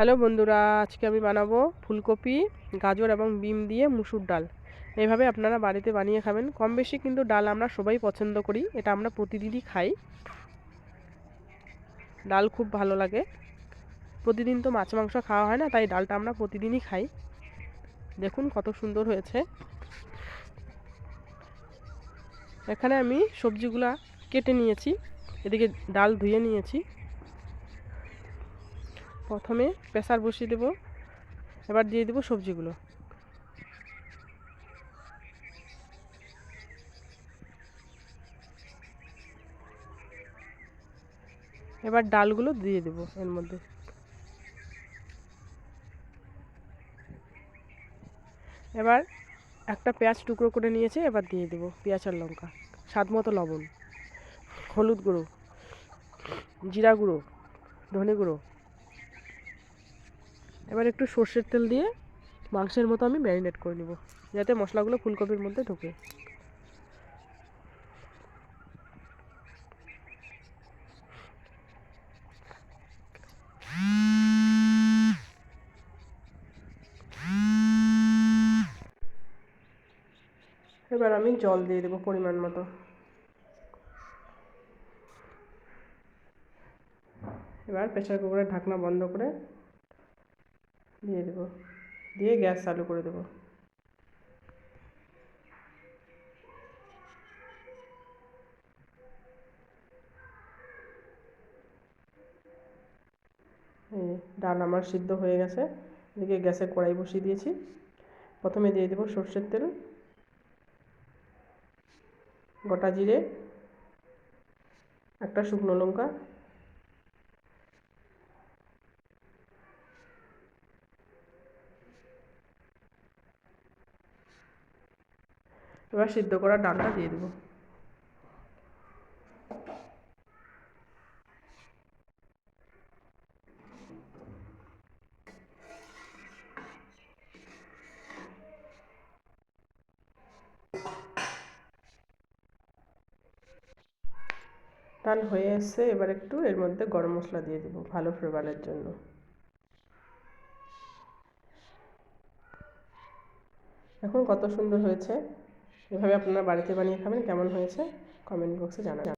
Hello বন্ধুরা, আজকে আমি বানাবো ফুলকপি, গাজর এবং বিম দিয়ে মুসুর ডাল। এইভাবে আপনারা বাড়িতে বানিয়ে খাবেন। কম বেশি কিন্তু ডাল আমরা সবাই পছন্দ করি, এটা আমরা প্রতিদিনই খাই। ডাল খুব ভালো লাগে। প্রতিদিন তো মাছ মাংস খাওয়া হয় না, তাই ডালটা আমরা প্রতিদিনই খাই। দেখুন কত সুন্দর হয়েছে। এখানে আমি সবজিগুলা কেটে নিয়েছি, এদিকে ডাল ধুয়ে নিয়েছি। প্রথমে প্রেসার বসিয়ে দেব, এবার দিয়ে দেব সবজিগুলো। এবার ডালগুলো দিয়ে দেব এর মধ্যে। এবার একটা পেঁয়াজ টুকরো করে নিয়েছি, এবার দিয়ে দেব পেঁয়াজ আর লঙ্কা, স্বাদ মতো লবণ, হলুদ গুঁড়ো, জিরা গুঁড়ো, ধনে গুঁড়ো। এবার একটু সর্ষের তেল দিয়ে মাংসের মতো আমি ম্যারিনেট করে নেব, যাতে মশলাগুলো ফুলকপির মধ্যে ঢোকে। এবার আমি জল দিয়ে দেবো পরিমাণ মতো। এবার প্রেসার কুকারের ঢাকনা বন্ধ করে দিয়ে দেবো, দিয়ে গ্যাস চালু করে দেবো। ডাল আমার সিদ্ধ হয়ে গেছে। এদিকে গ্যাসে কড়াই বসিয়ে দিয়েছি। প্রথমে দিয়ে দেবো সর্ষের তেল, গোটা জিরে, একটা শুকনো লঙ্কা, এবার সিদ্ধ করা ডালটা দিয়ে দেবো। ডাল হয়ে এসছে, এবার একটু এর মধ্যে গরম মশলা দিয়ে দেবো ভালো ফ্লেভারের জন্য। এখন কত সুন্দর হয়েছে। এভাবে আপনারা বাড়িতে বানিয়ে খাবেন। কেমন হয়েছে কমেন্ট বক্সে জানাবেন।